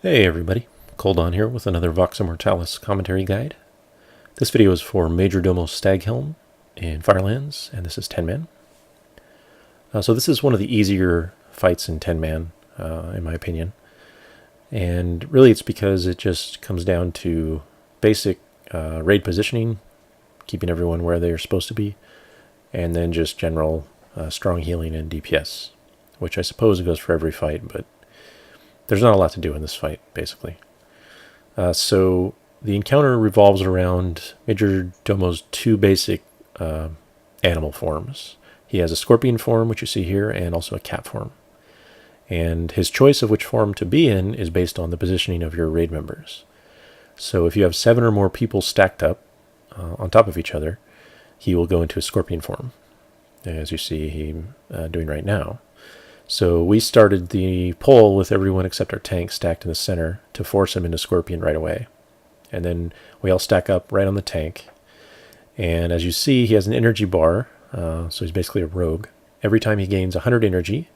Hey everybody, Cooldowns here with another VOX Immortalis commentary guide. This video is for Majordomo Staghelm in Firelands, and this is 10-man. So this is one of the easier fights in 10-man, in my opinion. And really it's because it just comes down to basic raid positioning, keeping everyone where they're supposed to be, and then just general strong healing and DPS, which I suppose goes for every fight, but there's not a lot to do in this fight, basically. So the encounter revolves around Majordomo's two basic animal forms. He has a scorpion form, which you see here, and also a cat form. And his choice of which form to be in is based on the positioning of your raid members. So if you have 7 or more people stacked up on top of each other, he will go into a scorpion form, as you see him doing right now. So we started the poll with everyone except our tank stacked in the center to force him into Scorpion right away. And then we all stack up right on the tank. And as you see, he has an energy bar, so he's basically a rogue. Every time he gains 100 energy,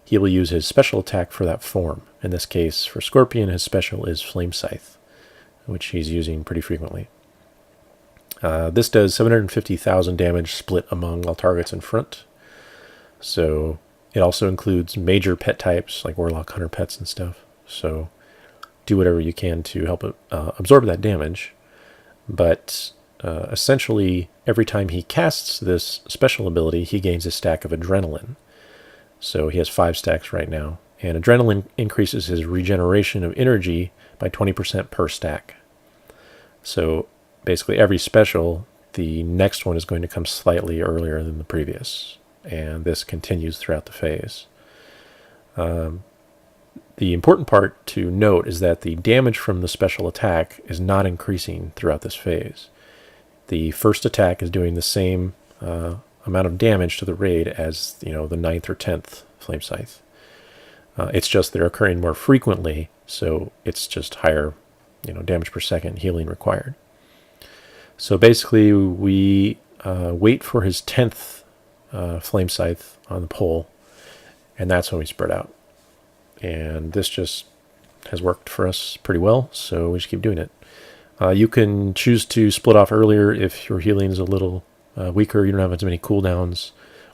he will use his special attack for that form. In this case, for Scorpion, his special is Flame Scythe, which he's using pretty frequently. This does 750,000 damage split among all targets in front. So it also includes major pet types like Warlock, Hunter pets and stuff. So do whatever you can to help it, absorb that damage. But essentially, every time he casts this special ability, he gains a stack of Adrenaline. So he has 5 stacks right now. And Adrenaline increases his regeneration of energy by 20% per stack. So basically every special, the next one is going to come slightly earlier than the previous. And this continues throughout the phase. The important part to note is that the damage from the special attack is not increasing throughout this phase. The first attack is doing the same amount of damage to the raid as the 9th or 10th Flame Scythe. It's just they're occurring more frequently, so it's just higher damage per second healing required. So basically we wait for his 10th Flame Scythe on the pole, and that's when we spread out. And this just has worked for us pretty well, so we just keep doing it. You can choose to split off earlier if your healing is a little weaker, you don't have as many cooldowns,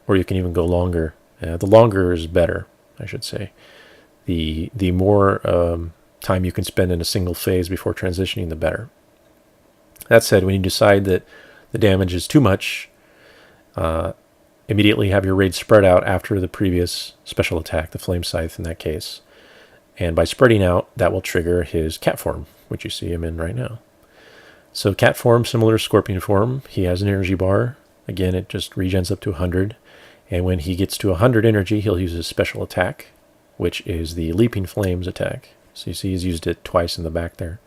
or you can even go longer. The longer is better, I should say. The more time you can spend in a single phase before transitioning, the better. That said, when you decide that the damage is too much, immediately have your raid spread out after the previous special attack, the Flame Scythe in that case. And by spreading out, that will trigger his cat form, which you see him in right now. So cat form, similar to scorpion form, he has an energy bar. Again, it just regens up to 100. And when he gets to 100 energy, he'll use his special attack, which is the Leaping Flames attack. So you see he's used it twice in the back there.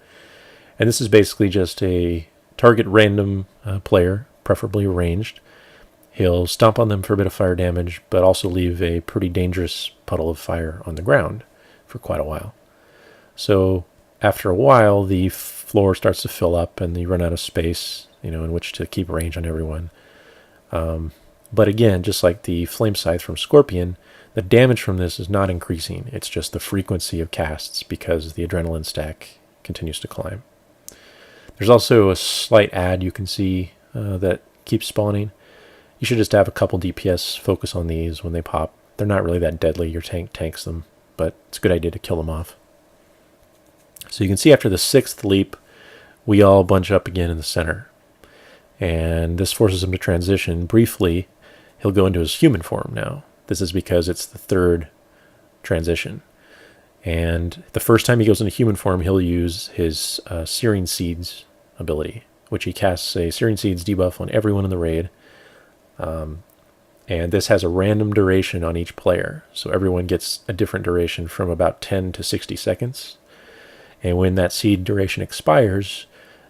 And this is basically just a target random player, preferably ranged. He'll stomp on them for a bit of fire damage, but also leave a pretty dangerous puddle of fire on the ground for quite a while. So after a while, the floor starts to fill up and you run out of space, in which to keep range on everyone. But again, just like the Flame Scythe from Scorpion, the damage from this is not increasing. It's just the frequency of casts because the Adrenaline stack continues to climb. There's also a slight add you can see that keeps spawning. You should just have a couple DPS focus on these when they pop. They're not really that deadly. Your tank tanks them, but it's a good idea to kill them off. So you can see after the 6th leap, we all bunch up again in the center. And this forces him to transition. Briefly, he'll go into his human form now. This is because it's the 3rd transition. And the first time he goes into human form, he'll use his Searing Seeds ability, which he casts a Searing Seeds debuff on everyone in the raid. And this has a random duration on each player. So everyone gets a different duration from about 10 to 60 seconds. And when that seed duration expires,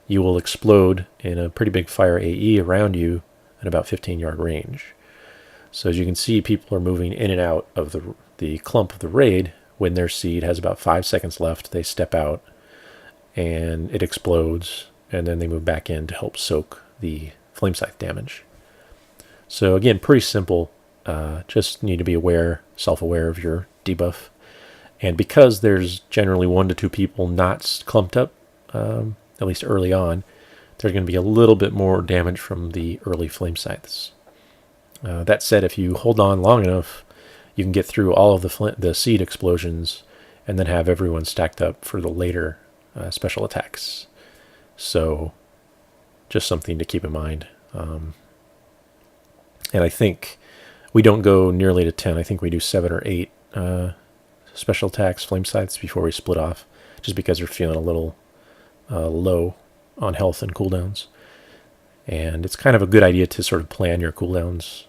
you will explode in a pretty big fire AE around you at about 15-yard range. So as you can see, people are moving in and out of the clump of the raid. When their seed has about 5 seconds left, they step out and it explodes. And then they move back in to help soak the Flame Scythe damage. So again, pretty simple. Just need to be self-aware of your debuff. And because there's generally 1 to 2 people not clumped up, at least early on, there's going to be a little bit more damage from the early flame scythes. That said, if you hold on long enough, you can get through all of the seed explosions and then have everyone stacked up for the later special attacks. So just something to keep in mind. And I think we don't go nearly to 10. I think we do 7 or 8 special attacks, flame scythes, before we split off, just because we're feeling a little low on health and cooldowns. And it's kind of a good idea to sort of plan your cooldowns.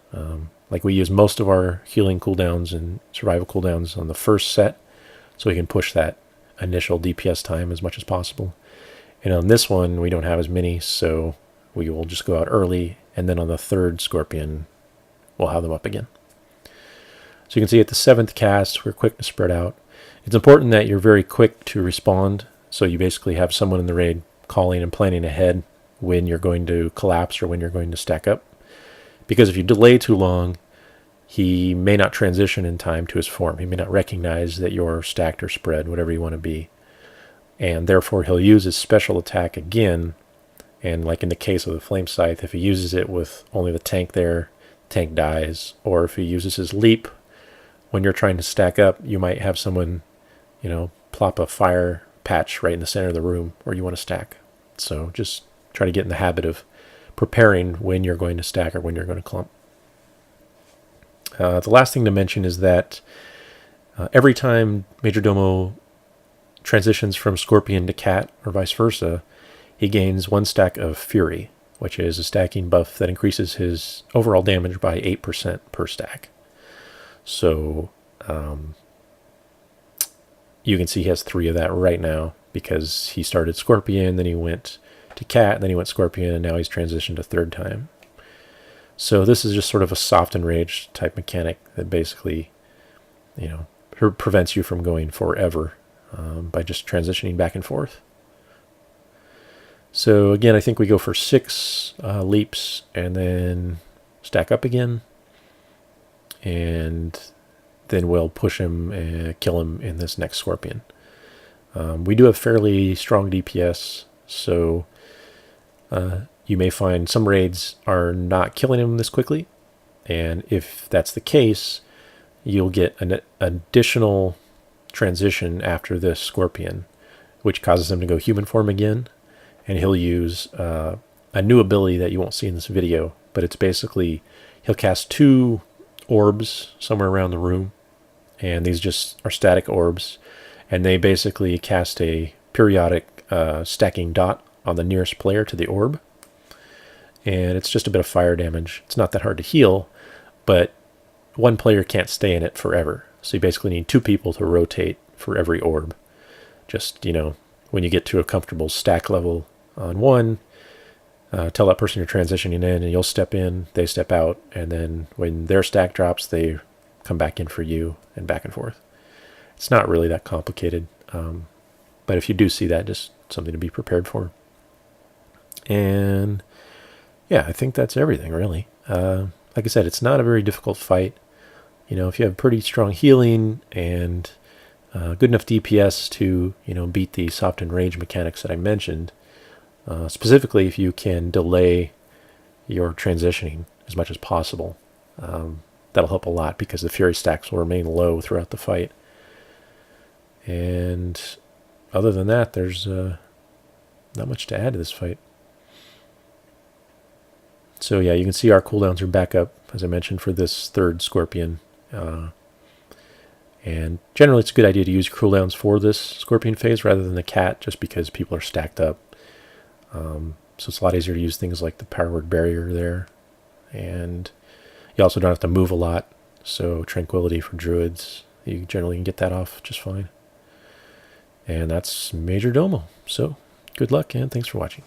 Like we use most of our healing cooldowns and survival cooldowns on the first set, so we can push that initial DPS time as much as possible. And on this one, we don't have as many, so we will just go out early, and then on the 3rd Scorpion, we'll have them up again. So you can see at the 7th cast, we're quick to spread out. It's important that you're very quick to respond, so you basically have someone in the raid calling and planning ahead when you're going to collapse or when you're going to stack up. Because if you delay too long, he may not transition in time to his form. He may not recognize that you're stacked or spread, whatever you want to be. And therefore, he'll use his special attack again. And like in the case of the Flame Scythe, if he uses it with only the tank there, tank dies. Or if he uses his leap, when you're trying to stack up, you might have someone, plop a fire patch right in the center of the room where you want to stack. So just try to get in the habit of preparing when you're going to stack or when you're going to clump. The last thing to mention is that every time Majordomo transitions from Scorpion to Cat or vice versa, he gains 1 stack of Fury, which is a stacking buff that increases his overall damage by 8% per stack. So you can see he has 3 of that right now because he started Scorpion, then he went to Cat, then he went Scorpion, and now he's transitioned a 3rd time. So this is just sort of a soft and rage type mechanic that basically, prevents you from going forever by just transitioning back and forth. So again, I think we go for 6 leaps and then stack up again. And then we'll push him and kill him in this next Scorpion. We do have fairly strong DPS, so you may find some raids are not killing him this quickly. And if that's the case, you'll get an additional transition after this Scorpion, which causes him to go human form again. And he'll use a new ability that you won't see in this video, but it's basically he'll cast 2 orbs somewhere around the room, and these just are static orbs, and they basically cast a periodic stacking dot on the nearest player to the orb, and it's just a bit of fire damage. It's not that hard to heal, but 1 player can't stay in it forever, so you basically need 2 people to rotate for every orb. Just, when you get to a comfortable stack level on one, tell that person you're transitioning in, and you'll step in, they step out, and then when their stack drops, they come back in for you, and back and forth. It's not really that complicated, but if you do see that, just something to be prepared for. And yeah, I think that's everything, really. Like I said, it's not a very difficult fight. If you have pretty strong healing and good enough DPS to, beat the soft and rage mechanics that I mentioned, specifically if you can delay your transitioning as much as possible, that'll help a lot because the Fury stacks will remain low throughout the fight. And other than that, there's not much to add to this fight. So yeah, you can see our cooldowns are back up, as I mentioned, for this 3rd Scorpion. And generally it's a good idea to use cooldowns for this Scorpion phase rather than the Cat, just because people are stacked up. So it's a lot easier to use things like the Power Word Barrier there. And you also don't have to move a lot, so Tranquility for Druids, you generally can get that off just fine. And that's Majordomo. So good luck, and thanks for watching.